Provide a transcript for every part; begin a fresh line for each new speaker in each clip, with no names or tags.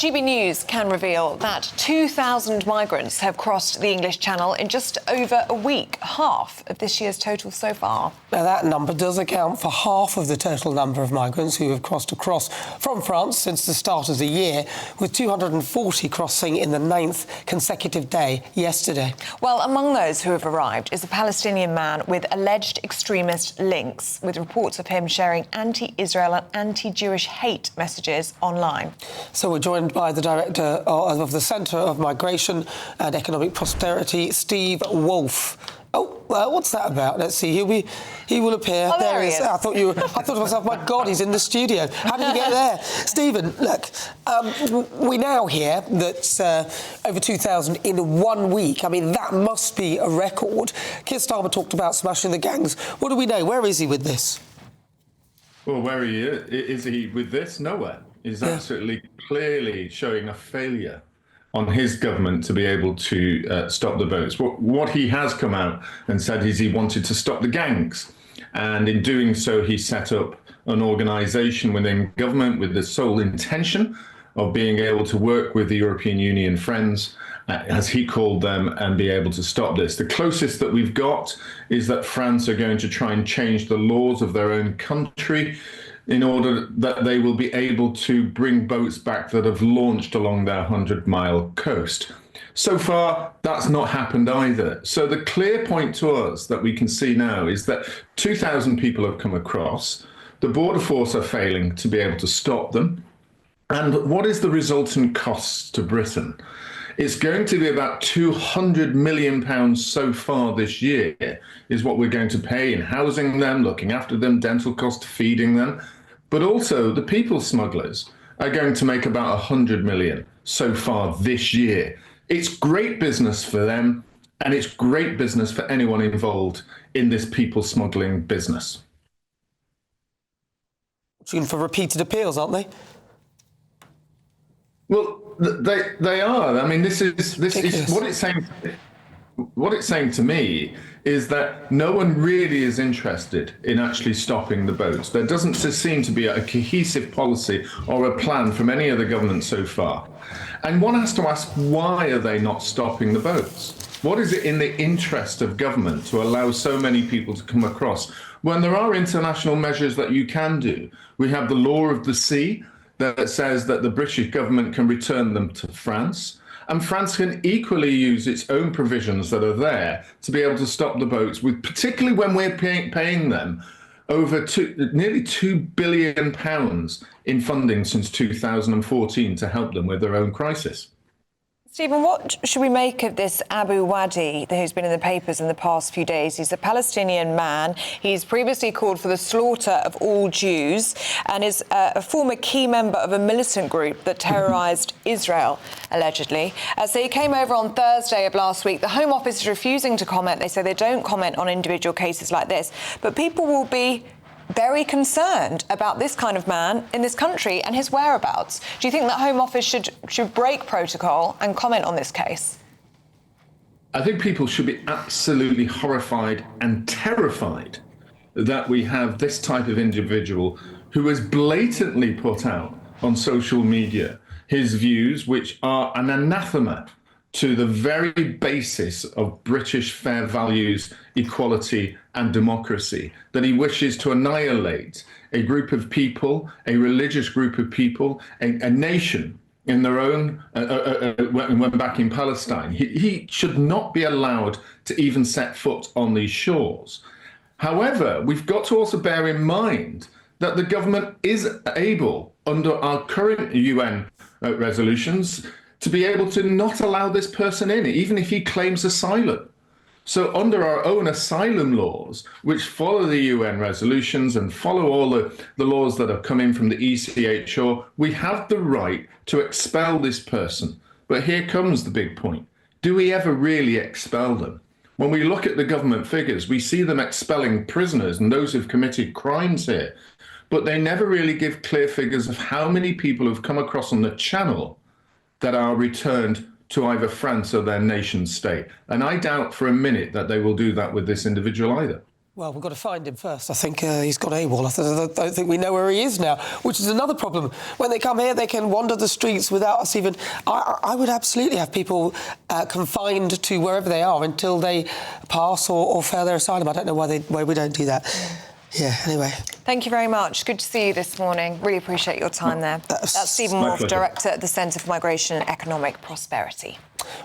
GB News can reveal that 2,000 migrants have crossed the English Channel in just over a week, half of this year's total so far.
Now, that number does account for half of the total number of migrants who have crossed across from France since the start of the year, with 240 crossing in the 9th consecutive day yesterday.
Well, among those who have arrived is a Palestinian man with alleged extremist links, with reports of him sharing anti-Israel and anti-Jewish hate messages online.
So we're joined by the director of the Centre of Migration and Economic Prosperity, Steve Woolfe. Oh, what's that about? Let's see. He will appear.
Oh, there he is.
I thought to myself, my God, he's in the studio. How did he get there? Stephen, look, we now hear that over 2,000 in 1 week. I mean, that must be a record. Keir Starmer talked about smashing the gangs. What do we know? Where is he with this?
Well, where is he with this? Nowhere. He's absolutely clearly showing a failure on his government to be able to stop the votes. What he has come out and said is he wanted to stop the gangs. And in doing so, he set up an organisation within government with the sole intention of being able to work with the European Union friends, as he called them, and be able to stop this. The closest that we've got is that France are going to try and change the laws of their own country in order that they will be able to bring boats back that have launched along their 100-mile coast. So far, that's not happened either. So the clear point to us that we can see now is that 2,000 people have come across. The border force are failing to be able to stop them. And what is the resultant costs to Britain? It's going to be about £200 million so far this year is what we're going to pay in housing them, looking after them, dental costs, feeding them. But also the people smugglers are going to make about 100 million so far this year. It's great business for them, and it's great business for anyone involved in this people smuggling business.
Looking for repeated appeals, aren't they?
Well, they are. I mean, this is what it's saying. What it's saying to me is that no one really is interested in actually stopping the boats. There doesn't seem to be a cohesive policy or a plan from any other government so far. And one has to ask, why are they not stopping the boats? What is it in the interest of government to allow so many people to come across when there are international measures that you can do? We have the law of the sea that says that the British government can return them to France. And France can equally use its own provisions that are there to be able to stop the boats, with particularly when we're paying them over nearly £2 billion in funding since 2014 to help them with their own crisis.
Stephen, what should we make of this Abu Wadi who's been in the papers in the past few days? He's a Palestinian man. He's previously called for the slaughter of all Jews and is a former key member of a militant group that terrorised Israel, allegedly. So he came over on Thursday of last week. The Home Office is refusing to comment. They say they don't comment on individual cases like this. But people will be very concerned about this kind of man in this country and his whereabouts. Do you think that Home Office should break protocol and comment on this case?
I think people should be absolutely horrified and terrified that we have this type of individual who has blatantly put out on social media his views, which are an anathema to the very basis of British fair values, equality and democracy, that he wishes to annihilate a group of people, a religious group of people, a nation in their own, when back in Palestine. He should not be allowed to even set foot on these shores. However, we've got to also bear in mind that the government is able, under our current UN resolutions, to be able to not allow this person in, even if he claims asylum. So under our own asylum laws, which follow the UN resolutions and follow all the laws that have come in from the ECHR, we have the right to expel this person. But here comes the big point. Do we ever really expel them? When we look at the government figures, we see them expelling prisoners and those who've committed crimes here, but they never really give clear figures of how many people have come across on the channel that are returned to either France or their nation state. And I doubt for a minute that they will do that with this individual either.
Well, we've got to find him first. I think he's gone AWOL. I don't think we know where he is now, which is another problem. When they come here, they can wander the streets without us even... I would absolutely have people confined to wherever they are until they pass or fail their asylum. I don't know why we don't do that. Yeah, anyway.
Thank you very much. Good to see you this morning. Really appreciate your time there. That's Stephen Woolfe, Director at the Centre for Migration and Economic Prosperity.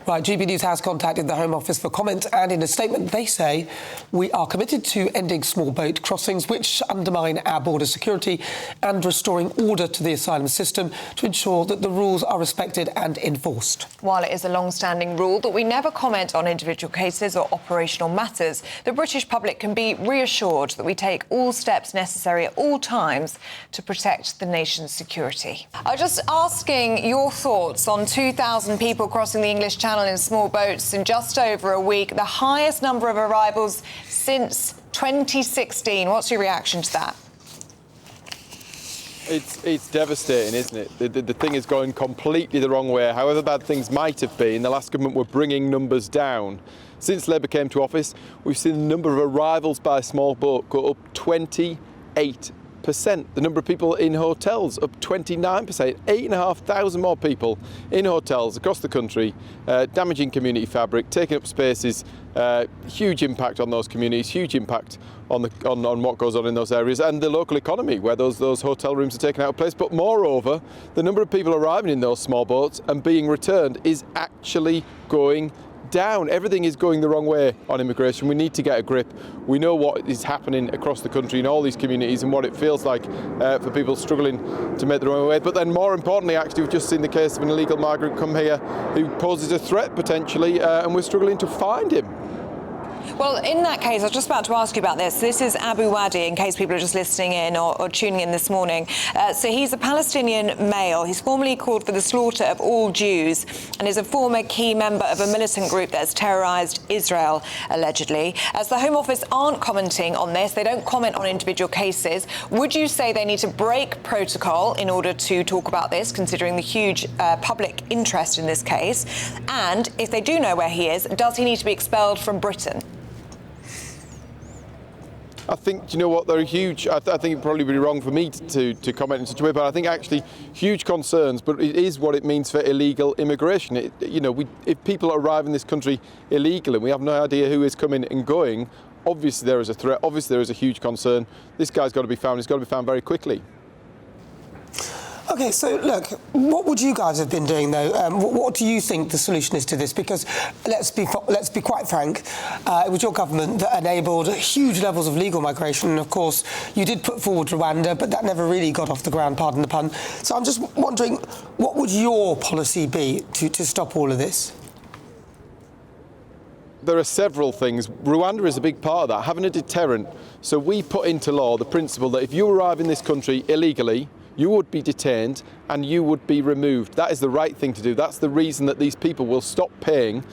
Right, GB News has contacted the Home Office for comment, and in a statement they say, we are committed to ending small boat crossings which undermine our border security and restoring order to the asylum system to ensure that the rules are respected and enforced.
While it is a long-standing rule that we never comment on individual cases or operational matters, the British public can be reassured that we take all steps necessary at all times to protect the nation's security. I'm just asking your thoughts on 2,000 people crossing the English Channel in small boats in just over a week, the highest number of arrivals since 2016. What's your reaction to that?
It's devastating, isn't it? The thing is going completely the wrong way. However bad things might have been, the last government were bringing numbers down. Since Labour came to office, we've seen the number of arrivals by small boat go up 28%. The number of people in hotels up 29%. 8,500 more people in hotels across the country, damaging community fabric, taking up spaces. Huge impact on those communities. Huge impact on what goes on in those areas and the local economy where those hotel rooms are taken out of place. But moreover, the number of people arriving in those small boats and being returned is actually going down. Everything is going the wrong way on immigration. We need to get a grip. We know what is happening across the country in all these communities and what it feels like for people struggling to make their own way. But then more importantly, actually, we've just seen the case of an illegal migrant come here who poses a threat potentially, and we're struggling to find him.
Well, in that case, I was just about to ask you about this. This is Abu Wadi, in case people are just listening in or tuning in this morning. So he's a Palestinian male. He's formally called for the slaughter of all Jews and is a former key member of a militant group that's terrorised Israel, allegedly. As the Home Office aren't commenting on this, they don't comment on individual cases. Would you say they need to break protocol in order to talk about this, considering the huge public interest in this case? And if they do know where he is, does he need to be expelled from Britain?
I think, you know what, they're huge. I think it'd probably be wrong for me to comment in such a way, but I think actually huge concerns, but it is what it means for illegal immigration. If people arrive in this country illegally and we have no idea who is coming and going, obviously there is a threat, obviously there is a huge concern. This guy's got to be found, he's got to be found very quickly.
OK, so, look, what would you guys have been doing, though? What do you think the solution is to this? Because, let's be quite frank, it was your government that enabled huge levels of legal migration. And, of course, you did put forward Rwanda, but that never really got off the ground, pardon the pun. So I'm just wondering, what would your policy be to stop all of this?
There are several things. Rwanda is a big part of that, having a deterrent. So we put into law the principle that if you arrive in this country illegally, you would be detained and you would be removed. That is the right thing to do. That's the reason that these people will stop paying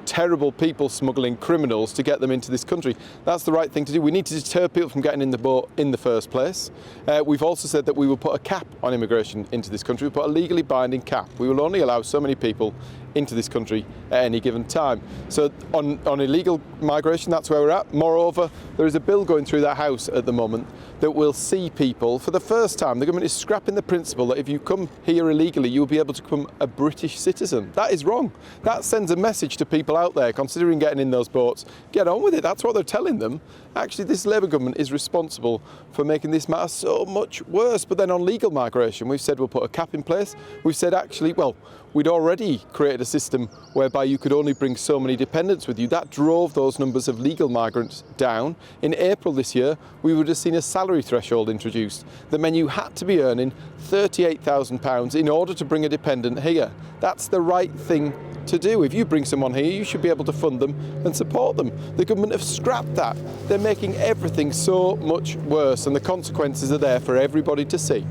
terrible people smuggling criminals to get them into this country. That's the right thing to do. We need to deter people from getting in the boat in the first place. We've also said that we will put a cap on immigration into this country. We'll put a legally binding cap. We will only allow so many people into this country at any given time. So on illegal migration, that's where we're at. Moreover, there is a bill going through that House at the moment that will see people for the first time. The government is scrapping the principle that if you come here illegally, you will be able to become a British citizen. That is wrong. That sends a message to people out there considering getting in those boats. Get on with it. That's what they're telling them. Actually, this Labour government is responsible for making this matter so much worse. But then on legal migration, we've said we'll put a cap in place. We've said actually, well, we'd already created a system whereby you could only bring so many dependents with you. That drove those numbers of legal migrants down. In April this year, we would have seen a salary threshold introduced that meant you had to be earning £38,000 in order to bring a dependent here. That's the right thing to do. If you bring someone here, you should be able to fund them and support them. The government have scrapped that. They're making everything so much worse, and the consequences are there for everybody to see.